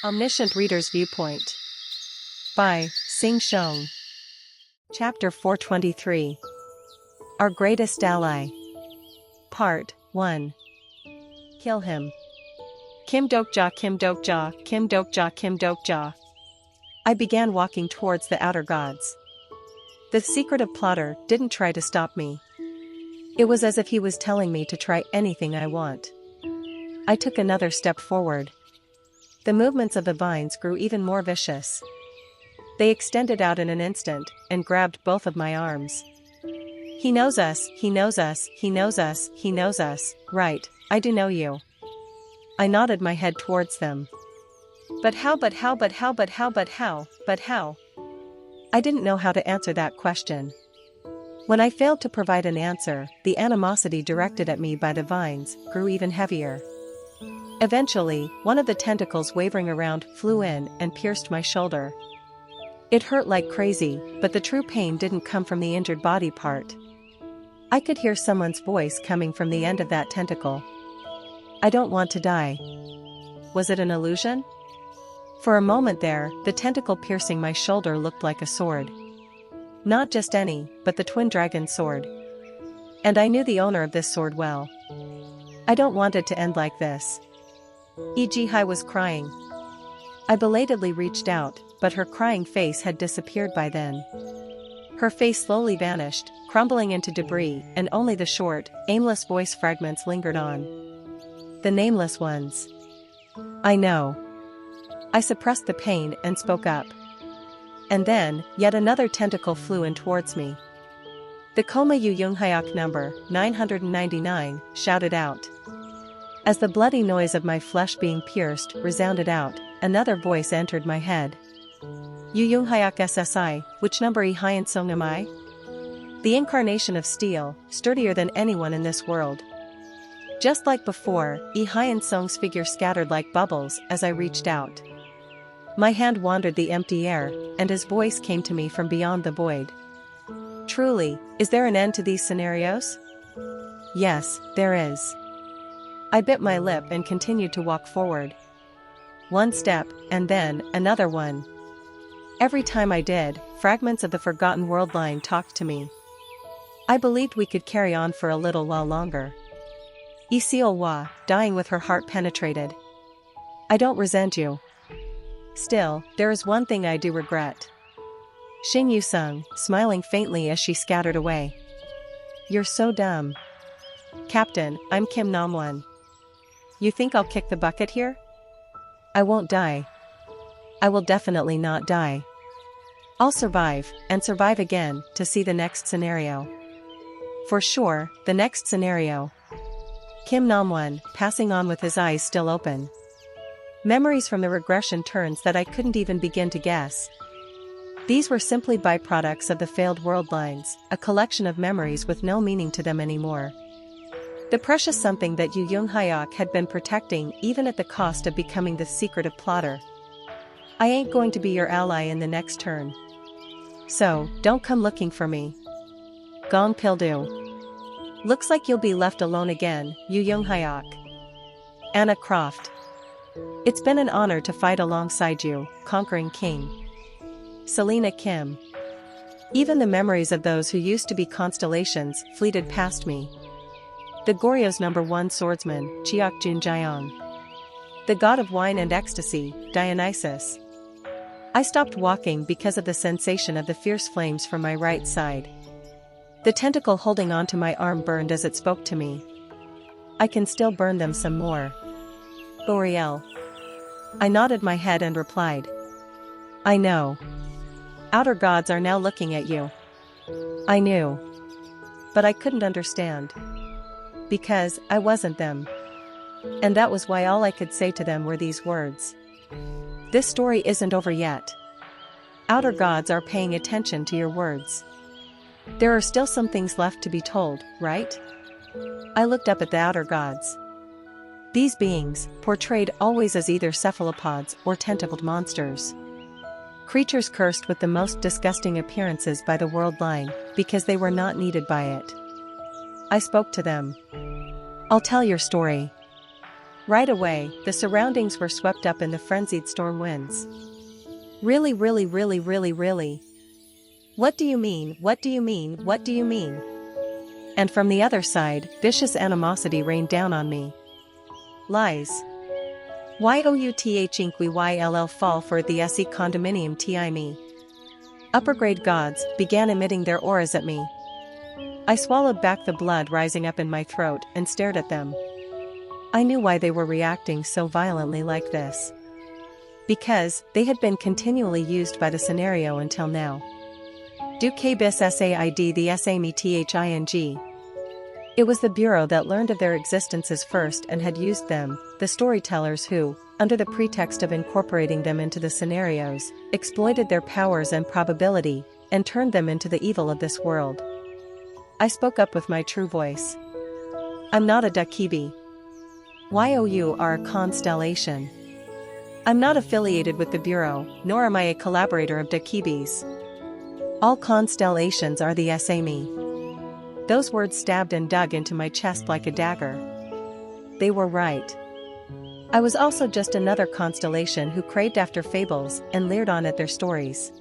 Omniscient Reader's Viewpoint by Sing Shong. Chapter 423. Our Greatest Ally. Part 1. Kill him. Kim Dokja, Kim Dokja, Kim Dokja, Kim Dokja. I began walking towards the outer gods. The secretive plotter didn't try to stop me. It was as if he was telling me to try anything I want. I took another step forward. The movements of the vines grew even more vicious. They extended out in an instant and grabbed both of my arms. He knows us, he knows us, he knows us, he knows us, right, I do know you. I nodded my head towards them. But how? I didn't know how to answer that question. When I failed to provide an answer, the animosity directed at me by the vines grew even heavier. Eventually, one of the tentacles wavering around flew in and pierced my shoulder. It hurt like crazy, but the true pain didn't come from the injured body part. I could hear someone's voice coming from the end of that tentacle. I don't want to die. Was it an illusion? For a moment there, the tentacle piercing my shoulder looked like a sword. Not just any, but the twin dragon sword. And I knew the owner of this sword well. I don't want it to end like this. Ejihai was crying. I belatedly reached out, but her crying face had disappeared by then. Her face slowly vanished, crumbling into debris, and only the short, aimless voice fragments lingered on. The nameless ones. I know. I suppressed the pain and spoke up. And then, yet another tentacle flew in towards me. The Koma Yu Yunghyak number, 999, shouted out. As the bloody noise of my flesh being pierced resounded out, another voice entered my head. Yu Yunghyak SSI, which number Hyan Song am I? The incarnation of steel, sturdier than anyone in this world. Just like before, Hyan Song's figure scattered like bubbles as I reached out. My hand wandered the empty air, and his voice came to me from beyond the void. Truly, is there an end to these scenarios? Yes, there is. I bit my lip and continued to walk forward. One step, and then, another one. Every time I did, fragments of the forgotten world line talked to me. I believed we could carry on for a little while longer. Isiolwa, dying with her heart penetrated. I don't resent you. Still, there is one thing I do regret. Xing Yusung, smiling faintly as she scattered away. You're so dumb. Captain, I'm Kim Namwon. You think I'll kick the bucket here? I won't die. I will definitely not die. I'll survive, and survive again, to see the next scenario. For sure, the next scenario. Kim Namwon, passing on with his eyes still open. Memories from the regression turns that I couldn't even begin to guess. These were simply byproducts of the failed world lines, a collection of memories with no meaning to them anymore. The precious something that Yu Yunghyak had been protecting even at the cost of becoming the secretive plotter. I ain't going to be your ally in the next turn. So, don't come looking for me. Gong Pildu. Looks like you'll be left alone again, Yu Yunghyak. Anna Croft. It's been an honor to fight alongside you, conquering king. Selena Kim. Even the memories of those who used to be constellations fleeted past me. The Goryeo number 1 swordsman, Chiok Jun Jiang. The god of wine and ecstasy, Dionysus. I stopped walking because of the sensation of the fierce flames from my right side. The tentacle holding onto my arm burned as it spoke to me. I can still burn them some more. L'Oreal. I nodded my head and replied. I know. Outer gods are now looking at you. I knew. But I couldn't understand. Because I wasn't them. And that was why all I could say to them were these words. This story isn't over yet. Outer gods are paying attention to your words. There are still some things left to be told, right? I looked up at the outer gods. These beings, portrayed always as either cephalopods or tentacled monsters. Creatures cursed with the most disgusting appearances by the world line, because they were not needed by it. I spoke to them. I'll tell your story. Right away, the surroundings were swept up in the frenzied storm winds. Really, really, really, really, really. What do you mean? What do you mean? What do you mean? And from the other side, vicious animosity rained down on me. Lies. Youth we yll fall for the se condominium ti me. Upper grade gods began emitting their auras at me. I swallowed back the blood rising up in my throat and stared at them. I knew why they were reacting so violently like this. Because they had been continually used by the scenario until now. Du bis said the same thing. It was the Bureau that learned of their existences first and had used them, the storytellers who, under the pretext of incorporating them into the scenarios, exploited their powers and probability, and turned them into the evil of this world. I spoke up with my true voice. I'm not a Dakibi. You are a constellation. I'm not affiliated with the Bureau, nor am I a collaborator of Dakibis. All constellations are the same. Those words stabbed and dug into my chest like a dagger. They were right. I was also just another constellation who craved after fables and leered on at their stories.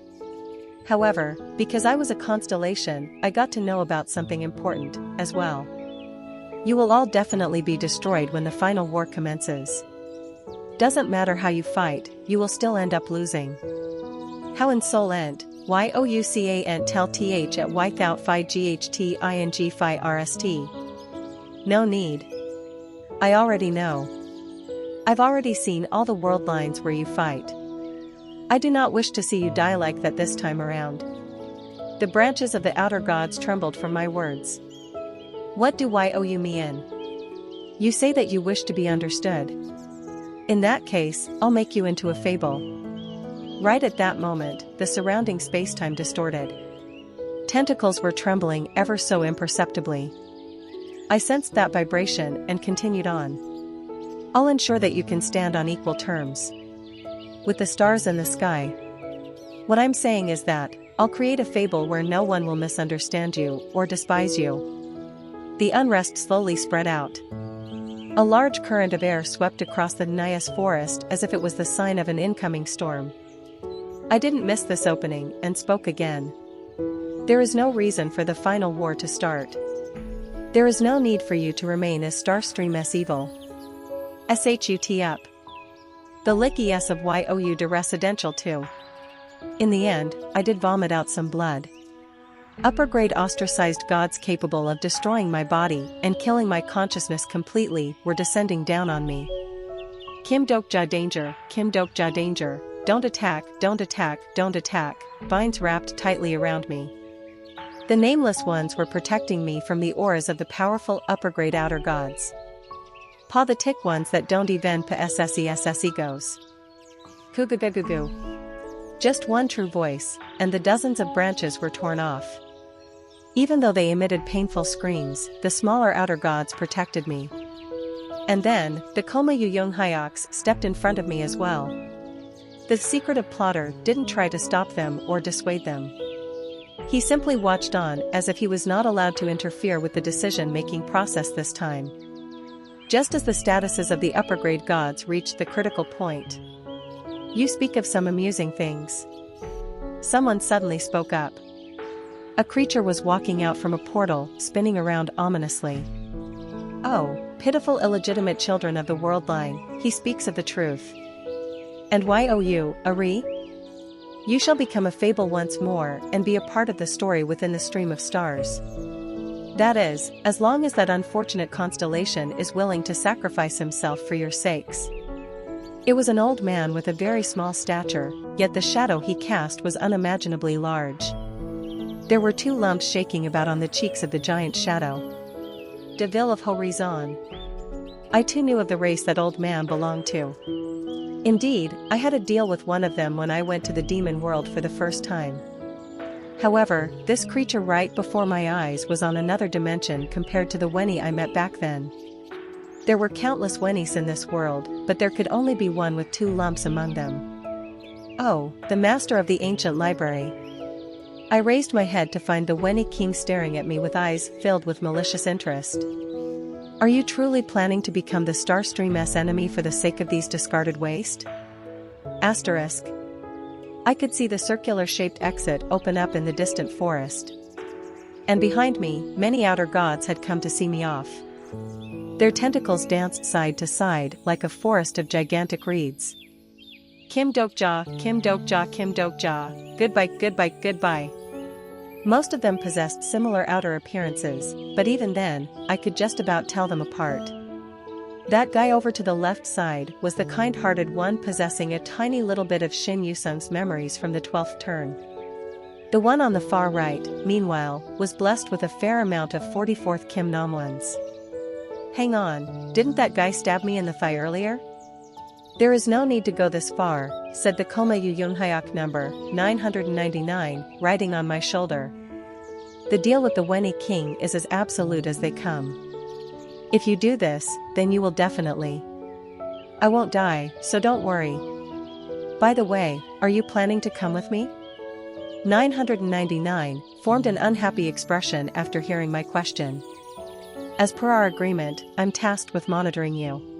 However, because I was a constellation, I got to know about something important, as well. You will all definitely be destroyed when the final war commences. Doesn't matter how you fight, you will still end up losing. How insolent, youca ent tel th at without phi ght ing phi rst. No need. I already know. I've already seen all the world lines where you fight. I do not wish to see you die like that this time around. The branches of the outer gods trembled from my words. What do you mean? You say that you wish to be understood. In that case, I'll make you into a fable. Right at that moment, the surrounding space-time distorted. Tentacles were trembling ever so imperceptibly. I sensed that vibration and continued on. I'll ensure that you can stand on equal terms with the stars in the sky. What I'm saying is that I'll create a fable where no one will misunderstand you or despise you. The unrest slowly spread out. A large current of air swept across the Nias forest as if it was the sign of an incoming storm. I didn't miss this opening and spoke again. There is no reason for the final war to start. There is no need for you to remain as Starstream S evil. SHUT up. The licky S of YOU de residential too. In the end, I did vomit out some blood. Upper grade ostracized gods capable of destroying my body and killing my consciousness completely were descending down on me. Kim Dokja danger, Kim Dokja danger, don't attack, don't attack, don't attack, vines wrapped tightly around me. The nameless ones were protecting me from the auras of the powerful upper grade outer gods. Pa the tick ones that don't even pa sse goes. Kugugugugu. Just one true voice, and the dozens of branches were torn off. Even though they emitted painful screams, the smaller outer gods protected me. And then, the Koma Yuyong Hyox stepped in front of me as well. The secretive plotter didn't try to stop them or dissuade them. He simply watched on as if he was not allowed to interfere with the decision-making process this time. Just as the statuses of the upper grade gods reached the critical point. You speak of some amusing things. Someone suddenly spoke up. A creature was walking out from a portal, spinning around ominously. Oh, pitiful illegitimate children of the world line, he speaks of the truth. And you, Ari? You shall become a fable once more and be a part of the story within the stream of stars. That is, as long as that unfortunate constellation is willing to sacrifice himself for your sakes. It was an old man with a very small stature, yet the shadow he cast was unimaginably large. There were 2 lumps shaking about on the cheeks of the giant shadow. Deville of Horizon. I too knew of the race that old man belonged to. Indeed, I had a deal with one of them when I went to the demon world for the first time. However, this creature right before my eyes was on another dimension compared to the Weni I met back then. There were countless Wenis in this world, but there could only be one with 2 lumps among them. Oh, the master of the ancient library. I raised my head to find the Weni king staring at me with eyes filled with malicious interest. Are you truly planning to become the Starstream's enemy for the sake of these discarded waste? Asterisk. I could see the circular-shaped exit open up in the distant forest. And behind me, many outer gods had come to see me off. Their tentacles danced side to side like a forest of gigantic reeds. Kim Dokja, Kim Dokja, Kim Dokja, goodbye, goodbye, goodbye. Most of them possessed similar outer appearances, but even then, I could just about tell them apart. That guy over to the left side was the kind-hearted one possessing a tiny little bit of Shin Yusung's memories from the 12th turn. The one on the far right, meanwhile, was blessed with a fair amount of 44th Kim Namwons. Hang on, didn't that guy stab me in the thigh earlier? There is no need to go this far, said the Koma Yu Yunghyak number 999, riding on my shoulder. The deal with the Weni King is as absolute as they come. If you do this, then you will definitely. I won't die, so don't worry. By the way, are you planning to come with me? 999 formed an unhappy expression after hearing my question. As per our agreement, I'm tasked with monitoring you.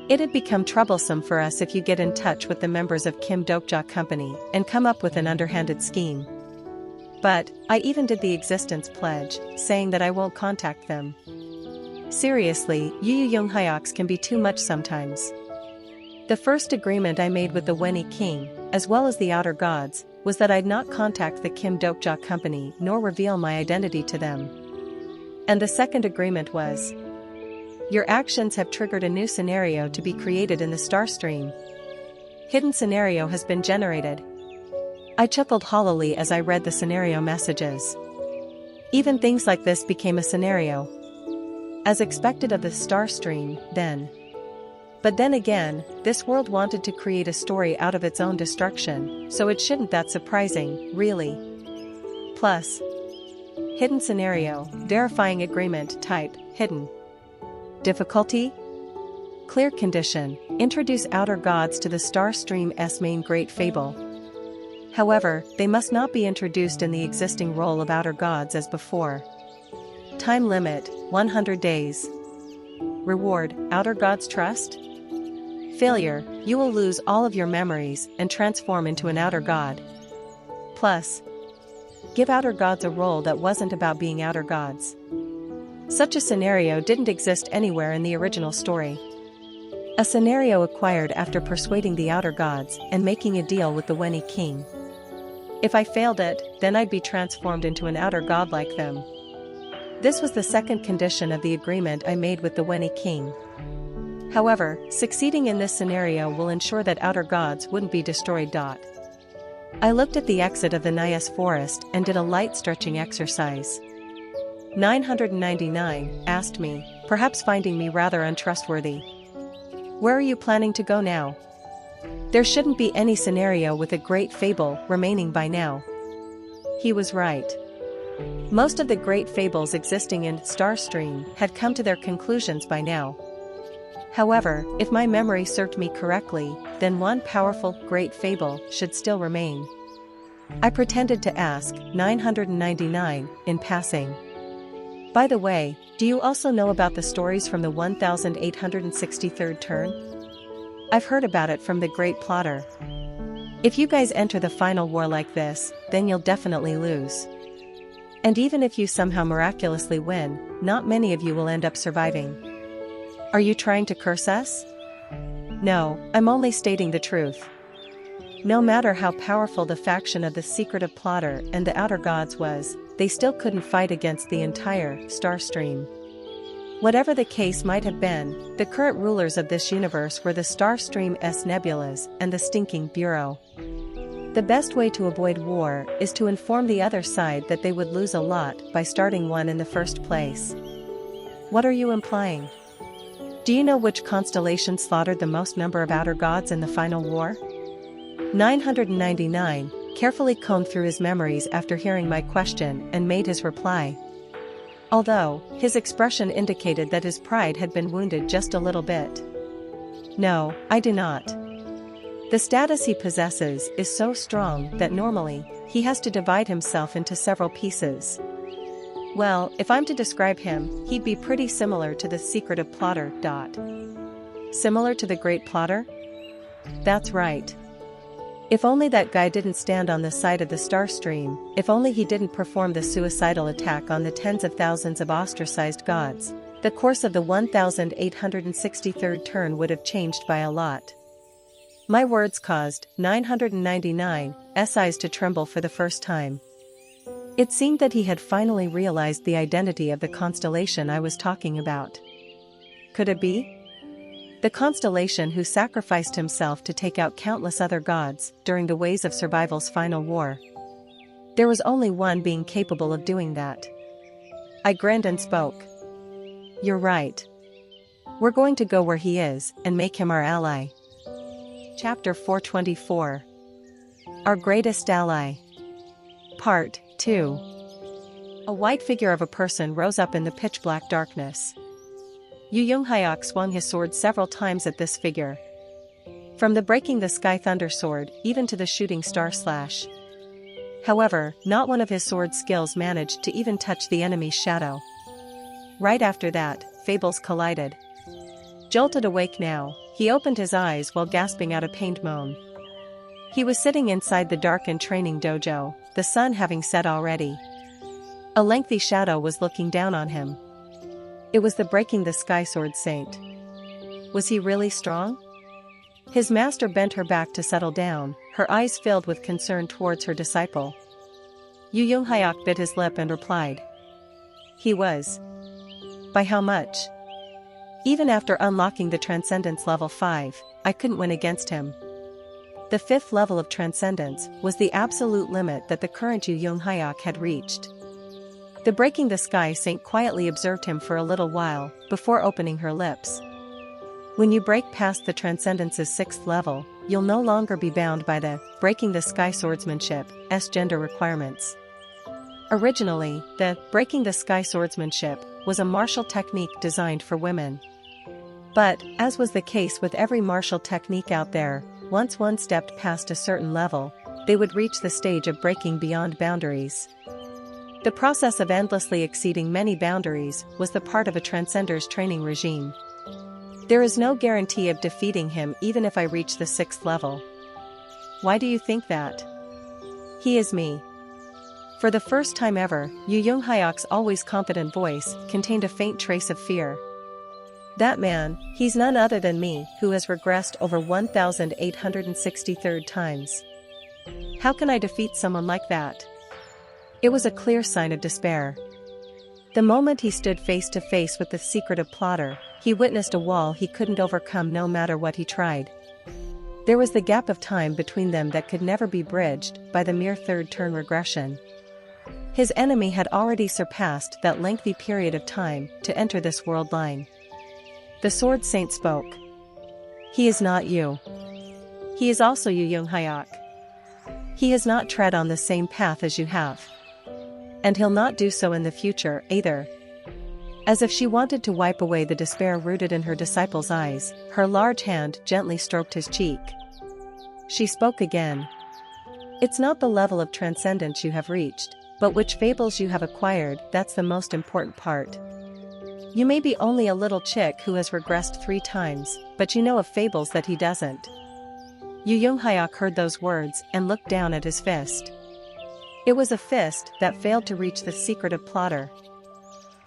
It'd become troublesome for us if you get in touch with the members of Kim Dokja Company and come up with an underhanded scheme. But, I even did the existence pledge, saying that I won't contact them. Seriously, Yu Yunghyoks can be too much sometimes. The first agreement I made with the Weni King, as well as the outer gods, was that I'd not contact the Kim Dokja Company nor reveal my identity to them. And the second agreement was, your actions have triggered a new scenario to be created in the Starstream. Hidden scenario has been generated. I chuckled hollowly as I read the scenario messages. Even things like this became a scenario. As expected of the Starstream, then. But then again, this world wanted to create a story out of its own destruction, so it shouldn't that surprising, really. Plus. Hidden scenario, verifying agreement type, hidden. Difficulty? Clear condition, introduce outer gods to the Starstream's main great fable. However, they must not be introduced in the existing role of outer gods as before. Time limit, 100 days. Reward, outer gods trust? Failure, you will lose all of your memories and transform into an outer god. Plus. Give outer gods a role that wasn't about being outer gods. Such a scenario didn't exist anywhere in the original story. A scenario acquired after persuading the outer gods and making a deal with the Weni King. If I failed it, then I'd be transformed into an outer god like them. This was the second condition of the agreement I made with the Weni King. However, succeeding in this scenario will ensure that outer gods wouldn't be destroyed. I looked at the exit of the Nyas forest and did a light stretching exercise. 999 asked me, perhaps finding me rather untrustworthy. Where are you planning to go now? There shouldn't be any scenario with a great fable remaining by now. He was right. Most of the great fables existing in Starstream had come to their conclusions by now. However, if my memory served me correctly, then one powerful, great fable should still remain. I pretended to ask 999 in passing. By the way, do you also know about the stories from the 1863rd turn? I've heard about it from the great plotter. If you guys enter the final war like this, then you'll definitely lose. And even if you somehow miraculously win, not many of you will end up surviving. Are you trying to curse us? No, I'm only stating the truth. No matter how powerful the faction of the secretive plotter and the outer gods was, they still couldn't fight against the entire Starstream. Whatever the case might have been, the current rulers of this universe were the Starstream's nebulas and the Stinking Bureau. The best way to avoid war is to inform the other side that they would lose a lot by starting one in the first place. What are you implying? Do you know which constellation slaughtered the most number of outer gods in the final war? 999 carefully combed through his memories after hearing my question and made his reply. Although, his expression indicated that his pride had been wounded just a little bit. No, I do not. The status he possesses is so strong that normally, he has to divide himself into several pieces. Well, if I'm to describe him, he'd be pretty similar to the secretive plotter. Similar to the great plotter? That's right. If only that guy didn't stand on the side of the star stream, if only he didn't perform the suicidal attack on the tens of thousands of ostracized gods, the course of the 1863rd turn would have changed by a lot. My words caused 999 eyes to tremble for the first time. It seemed that he had finally realized the identity of the constellation I was talking about. Could it be? The constellation who sacrificed himself to take out countless other gods during the Ways of Survival's final war. There was only one being capable of doing that. I grinned and spoke. You're right. We're going to go where he is and make him our ally. Chapter 424. Our Greatest Ally. Part 2. A white figure of a person rose up in the pitch-black darkness. Yu Yunghyak swung his sword several times at this figure. From the breaking the sky thunder sword, even to the shooting star slash. However, not one of his sword skills managed to even touch the enemy's shadow. Right after that, fables collided. Jolted awake now, he opened his eyes while gasping out a pained moan. He was sitting inside the darkened training dojo, the sun having set already. A lengthy shadow was looking down on him. It was the breaking the sky sword saint. Was he really strong? His master bent her back to settle down, her eyes filled with concern towards her disciple. Yu Yunghyak bit his lip and replied. He was. By how much? Even after unlocking the Transcendence level 5, I couldn't win against him. The 5th level of Transcendence was the absolute limit that the current Yu Yunghyak had reached. The breaking the sky saint quietly observed him for a little while, before opening her lips. When you break past the Transcendence's 6th level, you'll no longer be bound by the breaking the sky swordsmanship's gender requirements. Originally, the breaking the sky swordsmanship was a martial technique designed for women. But, as was the case with every martial technique out there, once one stepped past a certain level, they would reach the stage of breaking beyond boundaries. The process of endlessly exceeding many boundaries was the part of a transcender's training regime. There is no guarantee of defeating him even if I reach the 6th level. Why do you think that? He is me. For the first time ever, Yu Yunghyak's always confident voice contained a faint trace of fear. That man, he's none other than me, who has regressed over 1863 times. How can I defeat someone like that? It was a clear sign of despair. The moment he stood face to face with the secretive plotter, he witnessed a wall he couldn't overcome no matter what he tried. There was the gap of time between them that could never be bridged by the mere third turn regression. His enemy had already surpassed that lengthy period of time to enter this world line. The Sword Saint spoke. He is not you. He is also Yu Yunghyak. He has not tread on the same path as you have. And he'll not do so in the future, either. As if she wanted to wipe away the despair rooted in her disciple's eyes, her large hand gently stroked his cheek. She spoke again. It's not the level of transcendence you have reached, but which fables you have acquired, that's the most important part. You may be only a little chick who has regressed 3 times, but you know of fables that he doesn't. Yu Yunghyak heard those words and looked down at his fist. It was a fist that failed to reach the secretive plotter.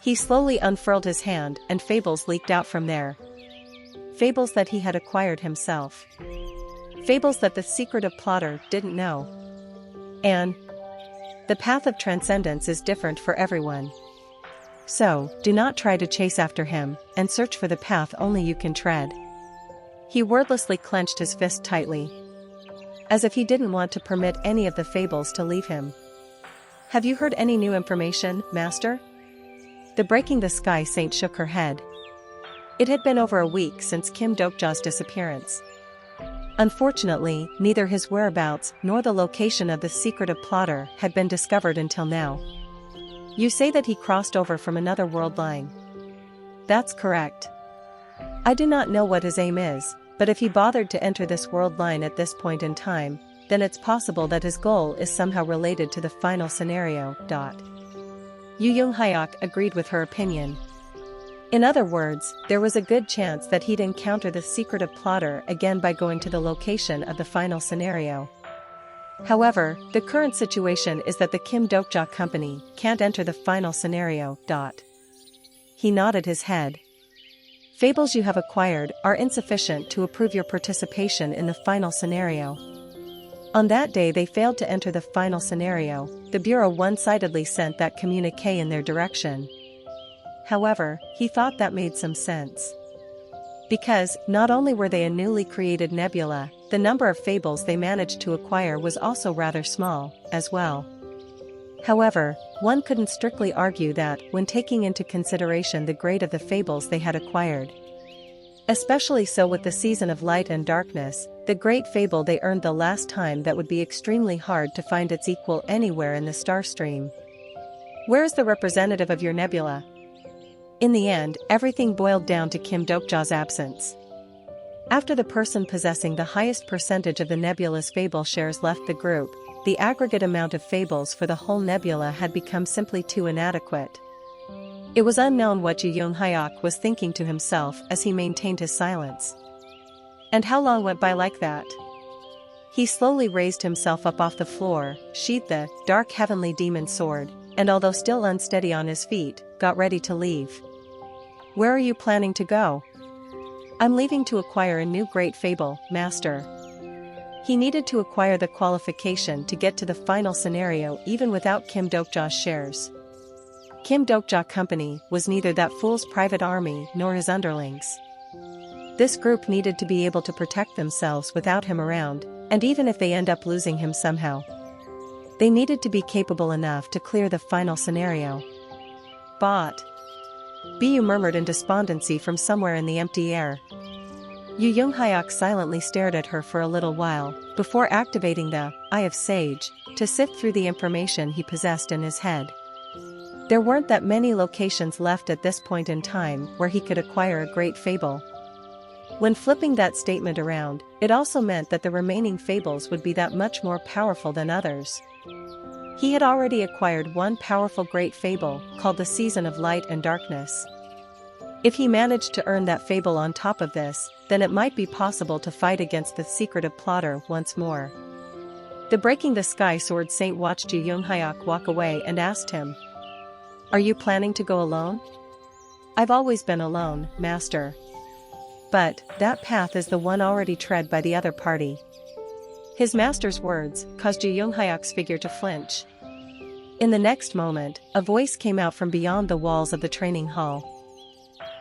He slowly unfurled his hand and fables leaked out from there. Fables that he had acquired himself. Fables that the secretive plotter didn't know. And the path of transcendence is different for everyone. So, do not try to chase after him, and search for the path only you can tread. He wordlessly clenched his fist tightly, as if he didn't want to permit any of the fables to leave him. Have you heard any new information, Master? The breaking the sky saint shook her head. It had been over a week since Kim Dokja's disappearance. Unfortunately, neither his whereabouts nor the location of the secretive plotter had been discovered until now. You say that he crossed over from another world line. That's correct. I do not know what his aim is, but if he bothered to enter this world line at this point in time, then it's possible that his goal is somehow related to the final scenario. Yu Young-hyuk agreed with her opinion. In other words, there was a good chance that he'd encounter the secretive plotter again by going to the location of the final scenario. However, the current situation is that the Kim Dokja company can't enter the final scenario. He nodded his head. Fables you have acquired are insufficient to approve your participation in the final scenario. On that day they failed to enter the final scenario. The Bureau one-sidedly sent that communique in their direction. However, he thought that made some sense. Because, not only were they a newly created nebula, the number of fables they managed to acquire was also rather small, as well. However, one couldn't strictly argue that when taking into consideration the grade of the fables they had acquired. Especially so with the season of light and darkness, the great fable they earned the last time that would be extremely hard to find its equal anywhere in the star stream. Where is the representative of your nebula? In the end, everything boiled down to Kim Dokja's absence. After the person possessing the highest percentage of the nebula's fable shares left the group, the aggregate amount of fables for the whole nebula had become simply too inadequate. It was unknown what Yu Young-hyuk was thinking to himself as he maintained his silence. And how long went by like that? He slowly raised himself up off the floor, sheathed the dark heavenly demon sword, and although still unsteady on his feet, got ready to leave. Where are you planning to go? I'm leaving to acquire a new great fable, Master. He needed to acquire the qualification to get to the final scenario even without Kim Dokja's shares. Kim Dokja Company was neither that fool's private army nor his underlings. This group needed to be able to protect themselves without him around, and even if they end up losing him somehow, they needed to be capable enough to clear the final scenario. But Bu murmured in despondency from somewhere in the empty air. Yu Young-hyuk silently stared at her for a little while, before activating the Eye of Sage, to sift through the information he possessed in his head. There weren't that many locations left at this point in time where he could acquire a great fable. When flipping that statement around, it also meant that the remaining fables would be that much more powerful than others. He had already acquired one powerful great fable, called the Season of Light and Darkness. If he managed to earn that fable on top of this, then it might be possible to fight against the secretive plotter once more. The Breaking the Sky Sword Saint watched Yu Young-hyuk walk away and asked him, "Are you planning to go alone?" "I've always been alone, Master. But that path is the one already tread by the other party." His master's words caused Yu Young-hyuk's figure to flinch. In the next moment, a voice came out from beyond the walls of the training hall.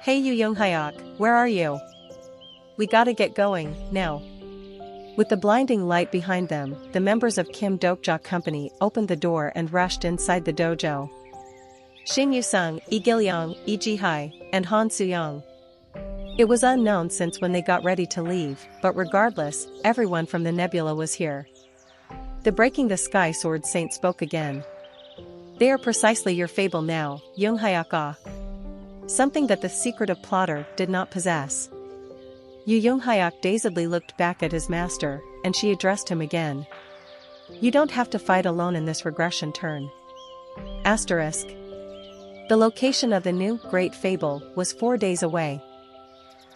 "Hey Yu Young-hyuk, where are you? We gotta get going, now." With the blinding light behind them, the members of Kim Dokja Company opened the door and rushed inside the dojo. Shin Yu-sung, Lee Gil-young, Lee Ji-hai, and Han Soo-young. It was unknown since when they got ready to leave, but regardless, everyone from the nebula was here. The Breaking the Sky Sword Saint spoke again. "They are precisely your fable now, Young-hyuk. Something that the secretive plotter did not possess." Yu Young-hyuk dazedly looked back at his master, and she addressed him again. "You don't have to fight alone in this regression turn." Asterisk. The location of the new great fable was 4 days away.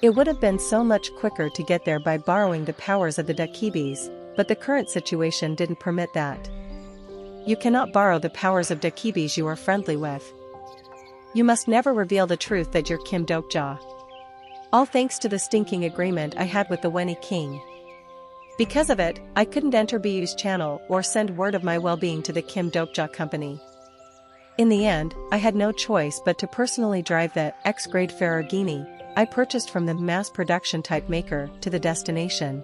It would have been so much quicker to get there by borrowing the powers of the Dakibis, but the current situation didn't permit that. You cannot borrow the powers of Dakibis you are friendly with. You must never reveal the truth that you're Kim Dokja. All thanks to the stinking agreement I had with the Weni King. Because of it, I couldn't enter Bu's channel or send word of my well-being to the Kim Dokja Company. In the end, I had no choice but to personally drive the X-grade Ferragini I purchased from the mass production type maker to the destination.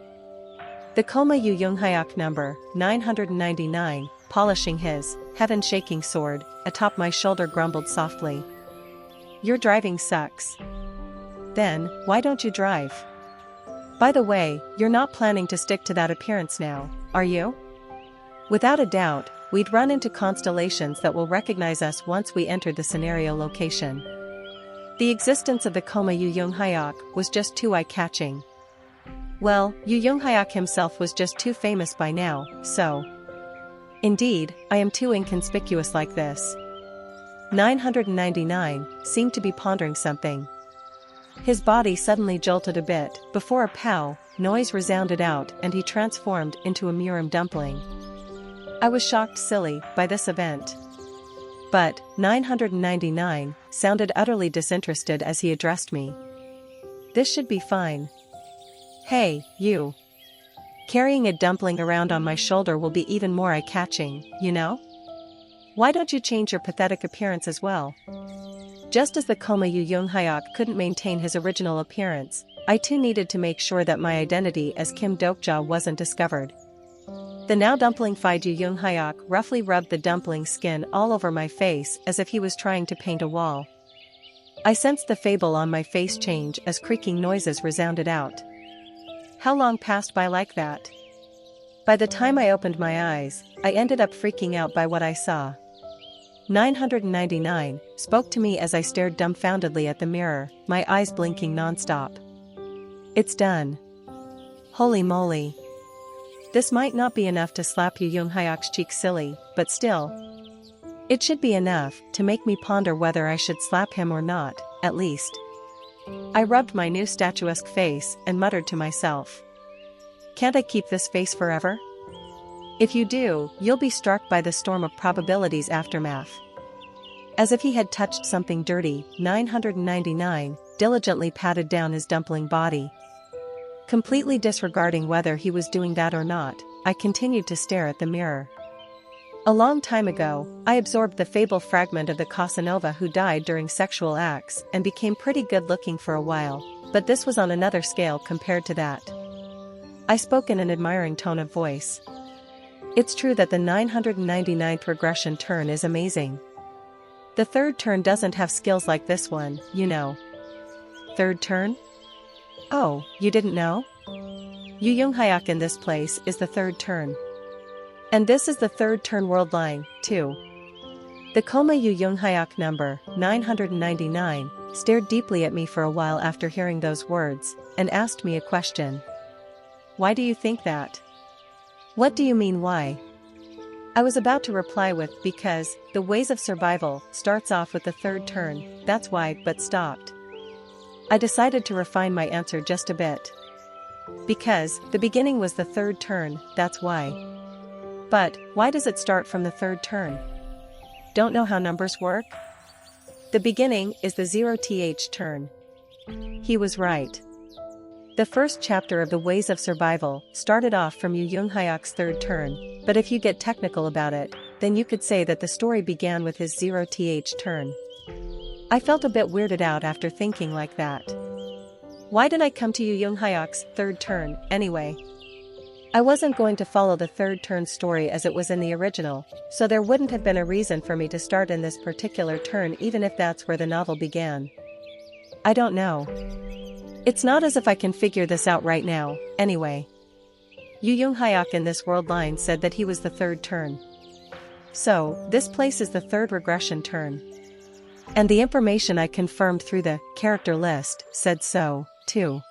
The Koma Yu Young-hyuk number 999, polishing his heaven-shaking sword atop my shoulder, grumbled softly. "Your driving sucks." "Then, why don't you drive? By the way, you're not planning to stick to that appearance now, are you?" Without a doubt, we'd run into constellations that will recognize us once we entered the scenario location. The existence of the Koma Yu Young-hyuk was just too eye-catching. Well, Yu Young-hyuk himself was just too famous by now, so. Indeed, I am too inconspicuous like this. 999 seemed to be pondering something. His body suddenly jolted a bit, before a pow noise resounded out and he transformed into a murum dumpling. I was shocked silly by this event. But 999 sounded utterly disinterested as he addressed me. This should be fine. Hey, you. Carrying a dumpling around on my shoulder will be even more eye-catching, you know? Why don't you change your pathetic appearance as well? Just as the Koma Yu Yoonhyuk couldn't maintain his original appearance, I too needed to make sure that my identity as Kim Dokja wasn't discovered. The now dumpling-fied Yu Yoonhyuk roughly rubbed the dumpling skin all over my face as if he was trying to paint a wall. I sensed the fable on my face change as creaking noises resounded out. How long passed by like that? By the time I opened my eyes, I ended up freaking out by what I saw. 999 spoke to me as I stared dumbfoundedly at the mirror, my eyes blinking nonstop. It's done. Holy moly. This might not be enough to slap Yu Yoonhyuk's cheek silly, but still. It should be enough to make me ponder whether I should slap him or not, at least. I rubbed my new statuesque face and muttered to myself. Can't I keep this face forever? If you do, you'll be struck by the storm of probabilities aftermath. As if he had touched something dirty, 999 diligently patted down his dumpling body. Completely disregarding whether he was doing that or not, I continued to stare at the mirror. A long time ago, I absorbed the fable fragment of the Casanova who died during sexual acts and became pretty good-looking for a while, but this was on another scale compared to that. I spoke in an admiring tone of voice. It's true that the 999th regression turn is amazing. The third turn doesn't have skills like this one, you know. Third turn? Oh, you didn't know? Yu Yoonhyuk in this place is the third turn. And this is the third turn world line, too. The Koma Yu Yoonhyuk number, 999, stared deeply at me for a while after hearing those words, and asked me a question. Why do you think that? What do you mean why? I was about to reply with because the ways of survival starts off with the third turn, that's why, but stopped. I decided to refine my answer just a bit. Because the beginning was the third turn, that's why. But why does it start from the third turn? Don't know how numbers work? The beginning is the 0th turn. He was right. The first chapter of The Ways of Survival started off from Yu Yoonhyuk's third turn, but if you get technical about it, then you could say that the story began with his 0th turn. I felt a bit weirded out after thinking like that. Why did I come to Yu Yoonhyuk's third turn, anyway? I wasn't going to follow the third turn story as it was in the original, so there wouldn't have been a reason for me to start in this particular turn even if that's where the novel began. I don't know. It's not as if I can figure this out right now, anyway. Yu Yoonhyuk in this world line said that he was the third turn. So, this place is the third regression turn. And the information I confirmed through the character list said so, too.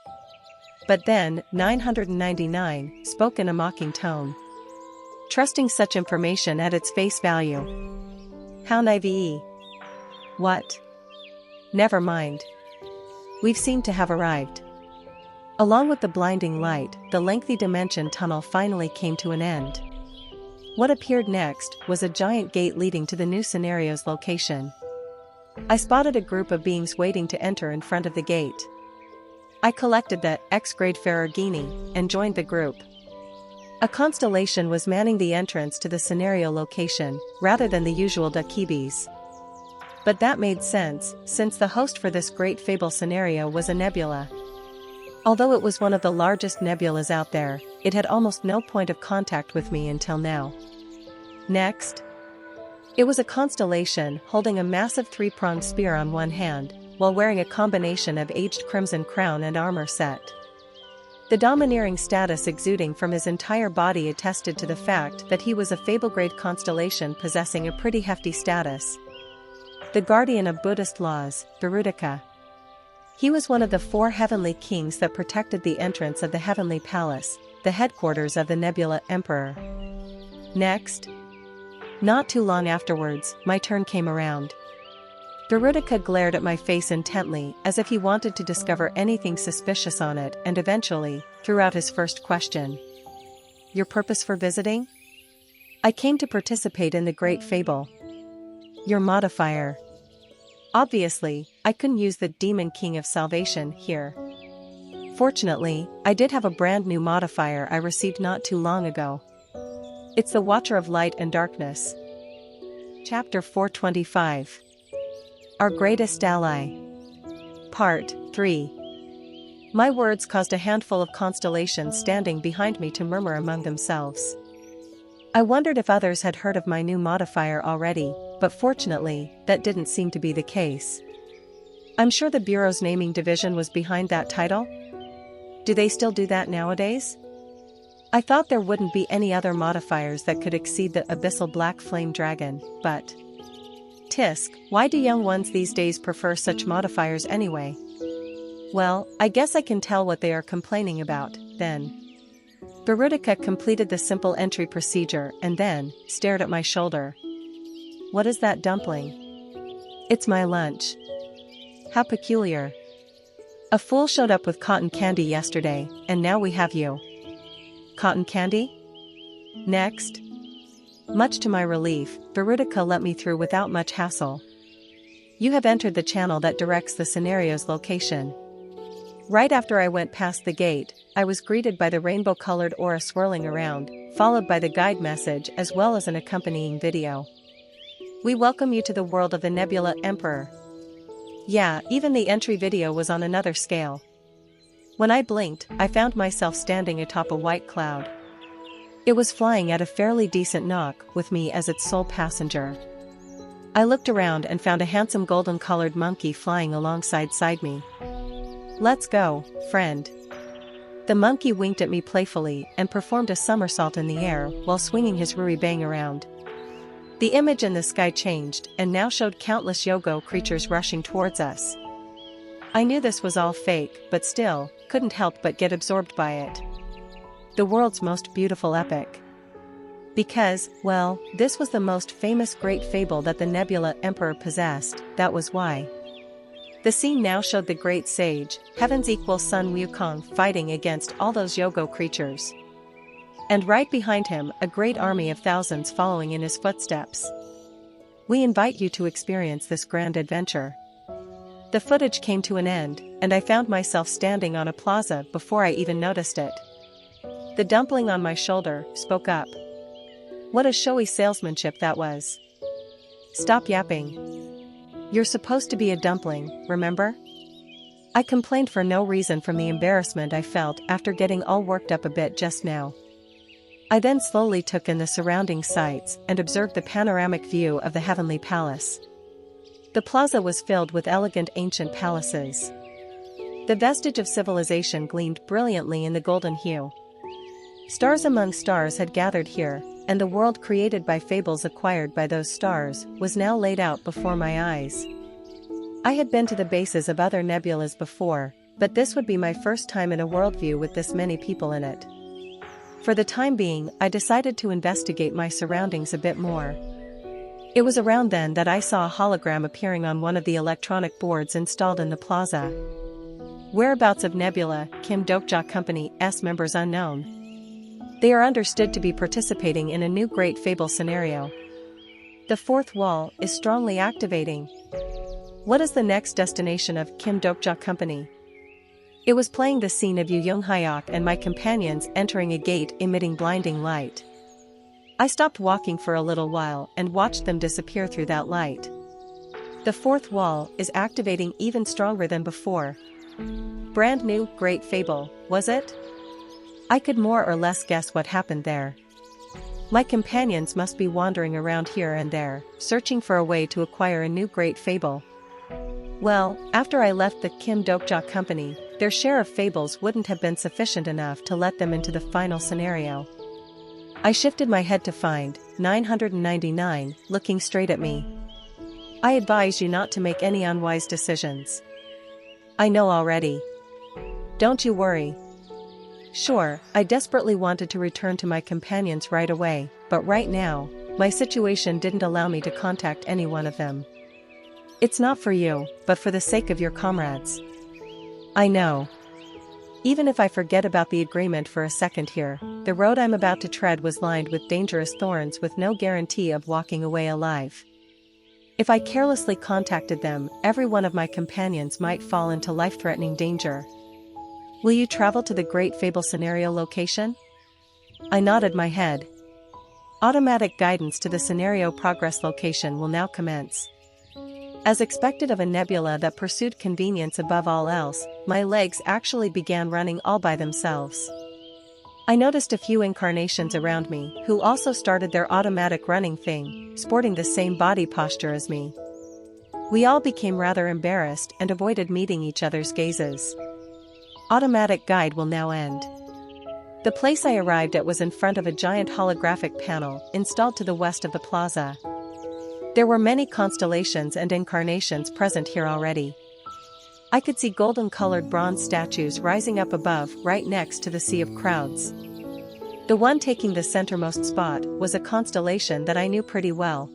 But then, 999 spoke in a mocking tone. Trusting such information at its face value. How naive. What? Never mind. We've seemed to have arrived. Along with the blinding light, the lengthy dimension tunnel finally came to an end. What appeared next was a giant gate leading to the new scenario's location. I spotted a group of beings waiting to enter in front of the gate. I collected the X-grade Ferragini and joined the group. A constellation was manning the entrance to the scenario location, rather than the usual Dakibis. But that made sense, since the host for this great fable scenario was a nebula. Although it was one of the largest nebulas out there, it had almost no point of contact with me until now. Next. It was a constellation holding a massive three-pronged spear on one hand, while wearing a combination of aged crimson crown and armor set. The domineering status exuding from his entire body attested to the fact that he was a fable-grade constellation possessing a pretty hefty status. The guardian of Buddhist laws, Garudica. He was one of the 4 heavenly kings that protected the entrance of the heavenly palace, the headquarters of the Nebula Emperor. Next. Not too long afterwards, my turn came around. Garudica glared at my face intently as if he wanted to discover anything suspicious on it and eventually threw out his first question. Your purpose for visiting? I came to participate in the great fable. Your modifier. Obviously, I couldn't use the Demon King of Salvation here. Fortunately, I did have a brand new modifier I received not too long ago. It's the Watcher of Light and Darkness. Chapter 425. Our Greatest Ally. Part 3. My words caused a handful of constellations standing behind me to murmur among themselves. I wondered if others had heard of my new modifier already, but fortunately, that didn't seem to be the case. I'm sure the Bureau's naming division was behind that title? Do they still do that nowadays? I thought there wouldn't be any other modifiers that could exceed the Abyssal Black Flame Dragon, but... Tisk, why do young ones these days prefer such modifiers anyway? Well, I guess I can tell what they are complaining about, then. Garudica completed the simple entry procedure and then stared at my shoulder. What is that dumpling? It's my lunch. How peculiar. A fool showed up with cotton candy yesterday, and now we have you. Cotton candy? Next. Much to my relief, Garudica let me through without much hassle. You have entered the channel that directs the scenario's location. Right after I went past the gate, I was greeted by the rainbow-colored aura swirling around, followed by the guide message as well as an accompanying video. We welcome you to the world of the Nebula Emperor. Yeah, even the entry video was on another scale. When I blinked, I found myself standing atop a white cloud. It was flying at a fairly decent knock, with me as its sole passenger. I looked around and found a handsome golden-colored monkey flying alongside me. Let's go, friend. The monkey winked at me playfully and performed a somersault in the air while swinging his ruri-bang around. The image in the sky changed and now showed countless Yogo creatures rushing towards us. I knew this was all fake, but still, couldn't help but get absorbed by it. The world's most beautiful epic. Because, well, this was the most famous great fable that the Nebula Emperor possessed, that was why. The scene now showed the great sage, Heaven's equal Sun Wukong fighting against all those Yogo creatures. And right behind him, a great army of thousands following in his footsteps. We invite you to experience this grand adventure. The footage came to an end, and I found myself standing on a plaza before I even noticed it. The dumpling on my shoulder spoke up. What a showy salesmanship that was. Stop yapping. You're supposed to be a dumpling, remember? I complained for no reason from the embarrassment I felt after getting all worked up a bit just now. I then slowly took in the surrounding sights and observed the panoramic view of the Heavenly Palace. The plaza was filled with elegant ancient palaces. The vestige of civilization gleamed brilliantly in the golden hue. Stars among stars had gathered here, and the world created by fables acquired by those stars was now laid out before my eyes. I had been to the bases of other nebulas before, but this would be my first time in a worldview with this many people in it. For the time being, I decided to investigate my surroundings a bit more. It was around then that I saw a hologram appearing on one of the electronic boards installed in the plaza. Whereabouts of Nebula, Kim Dokja Company's members unknown. They are understood to be participating in a new great fable scenario. The fourth wall is strongly activating. What is the next destination of Kim Dokja Company? It was playing the scene of Yu Young Hyok and my companions entering a gate emitting blinding light. I stopped walking for a little while and watched them disappear through that light. The fourth wall is activating even stronger than before. Brand new, great fable, was it? I could more or less guess what happened there. My companions must be wandering around here and there, searching for a way to acquire a new great fable. Well, after I left the Kim Dokja Company, their share of fables wouldn't have been sufficient enough to let them into the final scenario. I shifted my head to find 999 looking straight at me. I advise you not to make any unwise decisions. I know already. Don't you worry. Sure, I desperately wanted to return to my companions right away, but right now, my situation didn't allow me to contact any one of them. It's not for you, but for the sake of your comrades. I know. Even if I forget about the agreement for a second here, the road I'm about to tread was lined with dangerous thorns with no guarantee of walking away alive. If I carelessly contacted them, every one of my companions might fall into life-threatening danger. Will you travel to the Great Fable Scenario location? I nodded my head. Automatic guidance to the scenario progress location will now commence. As expected of a nebula that pursued convenience above all else, my legs actually began running all by themselves. I noticed a few incarnations around me who also started their automatic running thing, sporting the same body posture as me. We all became rather embarrassed and avoided meeting each other's gazes. Automatic guide will now end. The place I arrived at was in front of a giant holographic panel installed to the west of the plaza. There were many constellations and incarnations present here already. I could see golden-colored bronze statues rising up above, right next to the sea of crowds. The one taking the centermost spot was a constellation that I knew pretty well.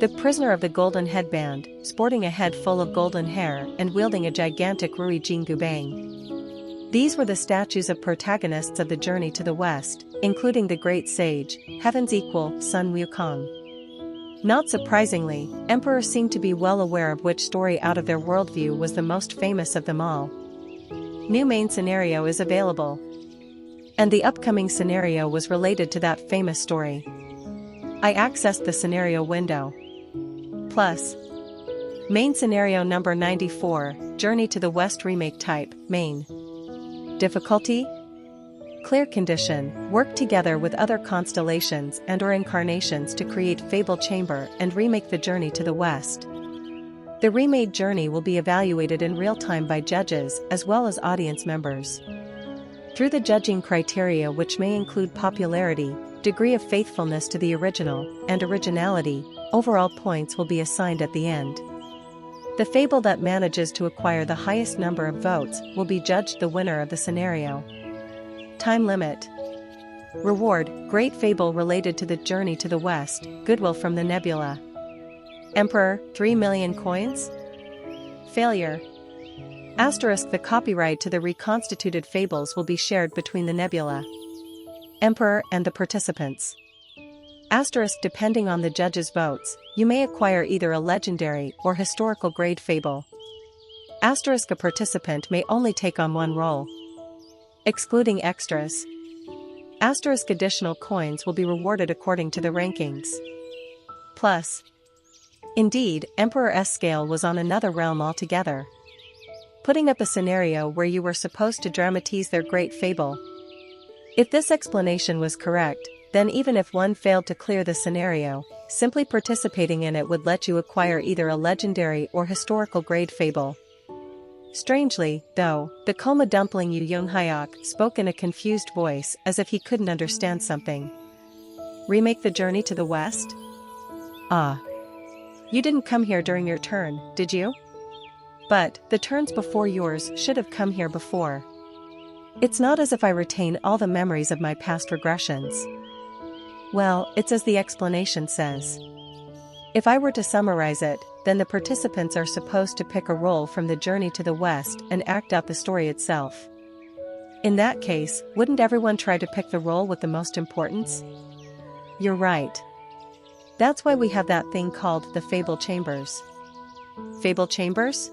The prisoner of the golden headband, sporting a head full of golden hair and wielding a gigantic Rui Jingubang. These were the statues of protagonists of the journey to the west, including the great sage, heaven's equal, Sun Wukong. Not surprisingly, emperors seemed to be well aware of which story out of their worldview was the most famous of them all. New main scenario is available. And the upcoming scenario was related to that famous story. I accessed the scenario window. Plus. Main scenario number 94, Journey to the West remake type, main. Difficulty? Clear condition, work together with other constellations and/or incarnations to create Fable Chamber and remake the Journey to the West. The remade journey will be evaluated in real time by judges as well as audience members. Through the judging criteria, which may include popularity, degree of faithfulness to the original, and originality, overall points will be assigned at the end. The fable that manages to acquire the highest number of votes will be judged the winner of the scenario. Time limit. Reward, great fable related to the journey to the west, goodwill from the nebula. Emperor, 3 million coins? Failure. Asterisk, the copyright to the reconstituted fables will be shared between the nebula, Emperor and the participants. Asterisk, depending on the judges' votes, you may acquire either a legendary or historical grade fable. Asterisk, a participant may only take on one role. Excluding extras. Asterisk, additional coins will be rewarded according to the rankings. Plus. Indeed, Emperor S scale was on another realm altogether. Putting up a scenario where you were supposed to dramatize their great fable. If this explanation was correct, then even if one failed to clear the scenario, simply participating in it would let you acquire either a legendary or historical grade fable. Strangely, though, the coma dumpling Yu Yonghyok spoke in a confused voice as if he couldn't understand something. Remake the Journey to the West? Ah. You didn't come here during your turn, did you? But, the turns before yours should have come here before. It's not as if I retain all the memories of my past regressions. Well, it's as the explanation says. If I were to summarize it, then the participants are supposed to pick a role from the Journey to the West and act out the story itself. In that case, wouldn't everyone try to pick the role with the most importance? You're right. That's why we have that thing called the Fable Chambers. Fable Chambers?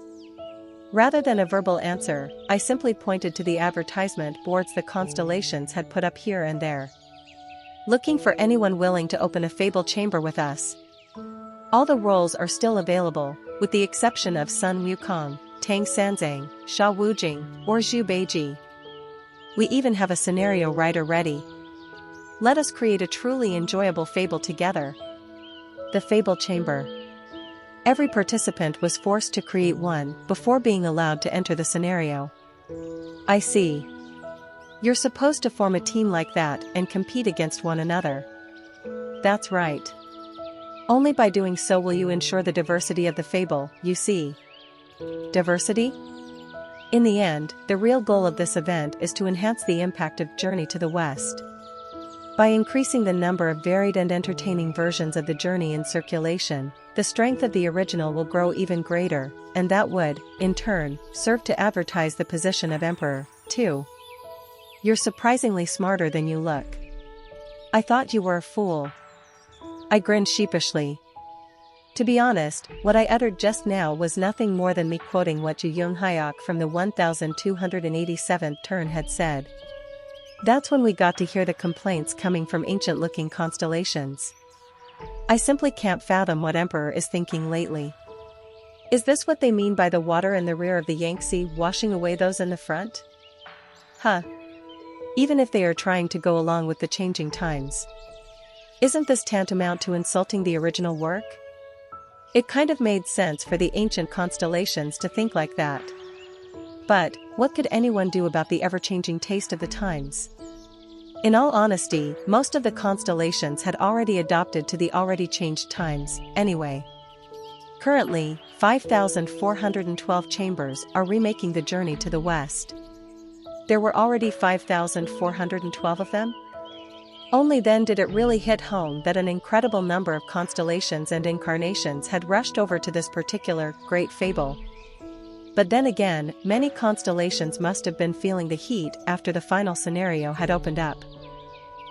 Rather than a verbal answer, I simply pointed to the advertisement boards the constellations had put up here and there. Looking for anyone willing to open a Fable Chamber with us. All the roles are still available, with the exception of Sun Wukong, Tang Sanzang, Sha Wujing, or Zhu Beiji. We even have a scenario writer ready. Let us create a truly enjoyable fable together. The Fable Chamber. Every participant was forced to create one before being allowed to enter the scenario. I see. You're supposed to form a team like that and compete against one another. That's right. Only by doing so will you ensure the diversity of the fable, you see. Diversity? In the end, the real goal of this event is to enhance the impact of Journey to the West. By increasing the number of varied and entertaining versions of the journey in circulation, the strength of the original will grow even greater, and that would, in turn, serve to advertise the position of emperor, too. You're surprisingly smarter than you look. I thought you were a fool. I grinned sheepishly. To be honest, what I uttered just now was nothing more than me quoting what Ju Young Hyok from the 1287th turn had said. That's when we got to hear the complaints coming from ancient-looking constellations. I simply can't fathom what Emperor is thinking lately. Is this what they mean by the water in the rear of the Yangtze washing away those in the front? Huh. Even if they are trying to go along with the changing times. Isn't this tantamount to insulting the original work? It kind of made sense for the ancient constellations to think like that. But, what could anyone do about the ever-changing taste of the times? In all honesty, most of the constellations had already adopted to the already changed times, anyway. Currently, 5,412 chambers are remaking the journey to the west. There were already 5,412 of them? Only then did it really hit home that an incredible number of constellations and incarnations had rushed over to this particular great fable. But then again, many constellations must have been feeling the heat after the final scenario had opened up.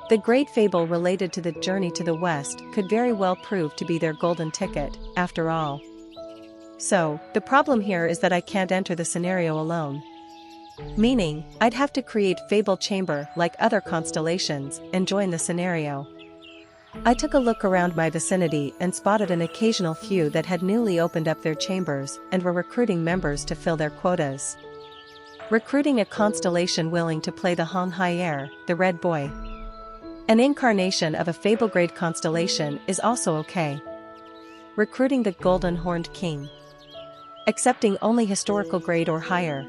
The great fable related to the journey to the west could very well prove to be their golden ticket, after all. So, the problem here is that I can't enter the scenario alone. Meaning, I'd have to create Fable Chamber like other constellations and join the scenario. I took a look around my vicinity and spotted an occasional few that had newly opened up their chambers and were recruiting members to fill their quotas. Recruiting a constellation willing to play the Hong Hai Air, the Red Boy. An incarnation of a Fable-grade constellation is also okay. Recruiting the Golden Horned King. Accepting only historical grade or higher.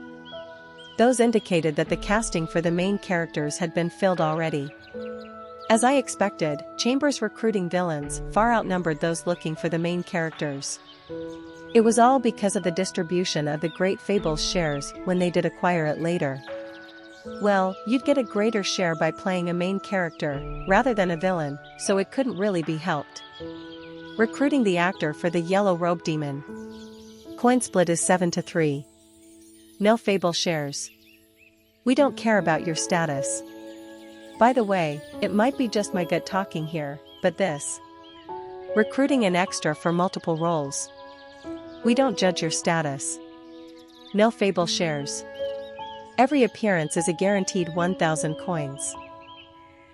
Those indicated that the casting for the main characters had been filled already. As I expected, chambers recruiting villains far outnumbered those looking for the main characters. It was all because of the distribution of the Great Fables shares when they did acquire it later. Well, you'd get a greater share by playing a main character, rather than a villain, so it couldn't really be helped. Recruiting the actor for the Yellow Robe Demon. Coin split is 7-3. No Fable shares. We don't care about your status. By the way, it might be just my gut talking here, but this. Recruiting an extra for multiple roles. We don't judge your status. No Fable shares. Every appearance is a guaranteed 1,000 coins.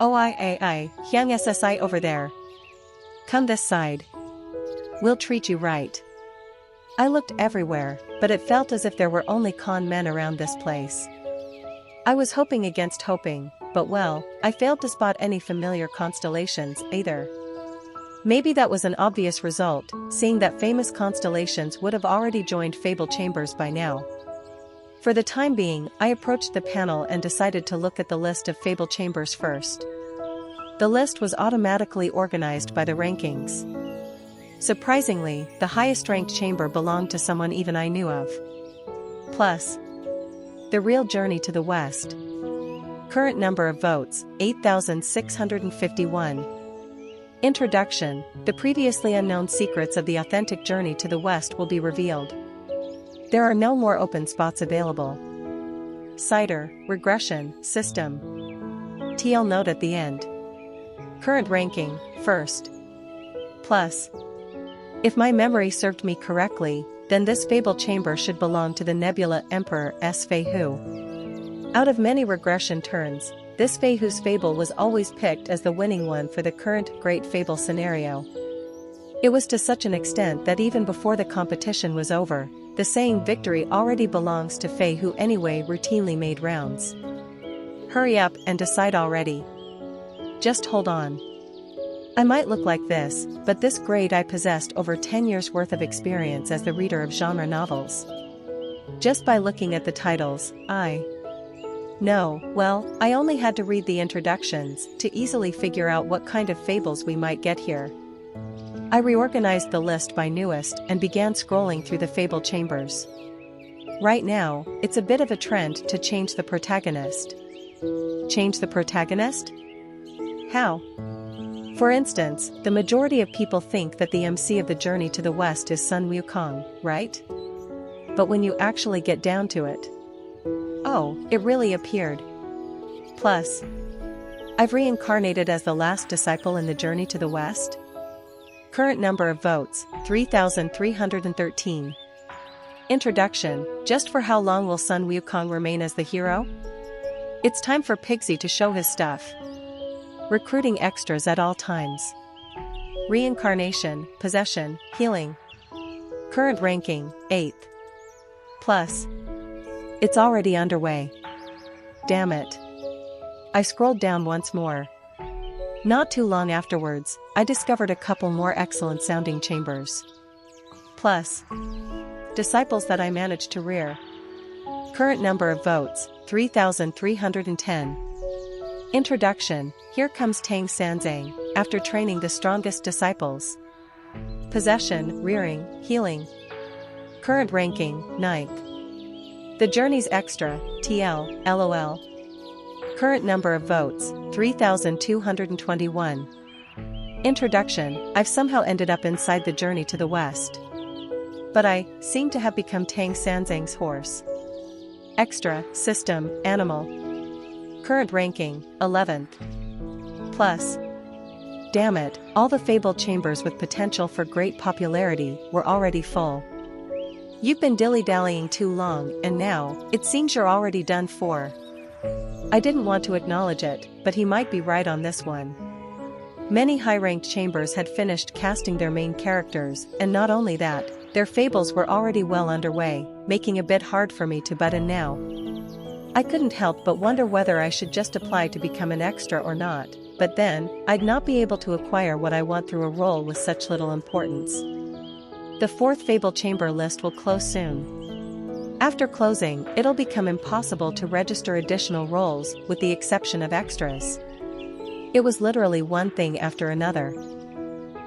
Hyang SSI over there. Come this side. We'll treat you right. I looked everywhere, but it felt as if there were only con men around this place. I was hoping against hoping, but well, I failed to spot any familiar constellations either. Maybe that was an obvious result, seeing that famous constellations would have already joined Fable Chambers by now. For the time being, I approached the panel and decided to look at the list of Fable Chambers first. The list was automatically organized by the rankings. Surprisingly, the highest-ranked chamber belonged to someone even I knew of. Plus, the real journey to the west. Current number of votes, 8,651. Introduction, the previously unknown secrets of the authentic journey to the west will be revealed. There are no more open spots available. Cider, regression, system. TL note at the end. Current ranking, first. Plus. If my memory served me correctly, then this Fable Chamber should belong to the Nebula Emperor S. Fei Hu. Out of many regression turns, this Fei Hu's Fable was always picked as the winning one for the current Great Fable scenario. It was to such an extent that even before the competition was over, the saying victory already belongs to Fei Hu anyway routinely made rounds. Hurry up and decide already. Just hold on. I might look like this, but this grade I possessed over 10 years worth of experience as the reader of genre novels. Just by looking at the titles, I only had to read the introductions to easily figure out what kind of fables we might get here. I reorganized the list by newest and began scrolling through the Fable Chambers. Right now, it's a bit of a trend to change the protagonist. Change the protagonist? How? For instance, the majority of people think that the MC of the journey to the west is Sun Wukong, right? But when you actually get down to it, oh, it really appeared. Plus, I've reincarnated as the last disciple in the journey to the west. Current number of votes, 3,313. Introduction, just for how long will Sun Wukong remain as the hero? It's time for Pigsy to show his stuff. Recruiting extras at all times. Reincarnation, possession, healing. Current ranking, 8th. Plus, it's already underway. Damn it. I scrolled down once more. Not too long afterwards, I discovered a couple more excellent sounding chambers. Plus, disciples that I managed to rear. Current number of votes, 3,310. Introduction, here comes Tang Sanzang, after training the strongest disciples. Possession, rearing, healing. Current ranking, 9th. The journey's extra, TL, LOL. Current number of votes, 3,221. Introduction, I've somehow ended up inside the journey to the west. But I seem to have become Tang Sanzang's horse. Extra, system, animal. Current ranking, 11th. Plus, damn it, all the fabled chambers with potential for great popularity were already full. You've been dilly-dallying too long, and now, it seems you're already done for. I didn't want to acknowledge it, but he might be right on this one. Many high-ranked chambers had finished casting their main characters, and not only that, their fables were already well underway, making it a bit hard for me to butt in now. I couldn't help but wonder whether I should just apply to become an extra or not, but then, I'd not be able to acquire what I want through a role with such little importance. The 4th Fable Chamber list will close soon. After closing, it'll become impossible to register additional roles, with the exception of extras. It was literally one thing after another.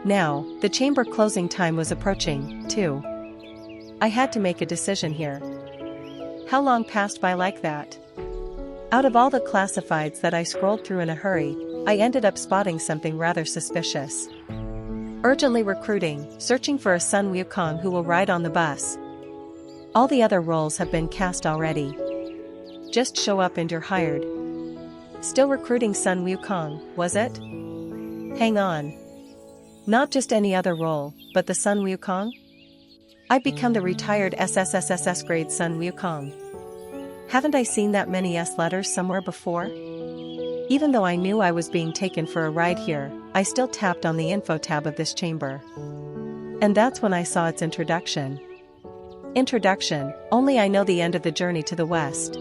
Now, the chamber closing time was approaching, too. I had to make a decision here. How long passed by like that? Out of all the classifieds that I scrolled through in a hurry, I ended up spotting something rather suspicious. Urgently recruiting, searching for a Sun Wukong who will ride on the bus. All the other roles have been cast already. Just show up and you're hired. Still recruiting Sun Wukong, was it? Hang on. Not just any other role, but the Sun Wukong? I've become the retired SSSSS grade Sun Wukong. Haven't I seen that many S letters somewhere before? Even though I knew I was being taken for a ride here, I still tapped on the info tab of this chamber. And that's when I saw its introduction. Introduction, only I know the end of the journey to the west.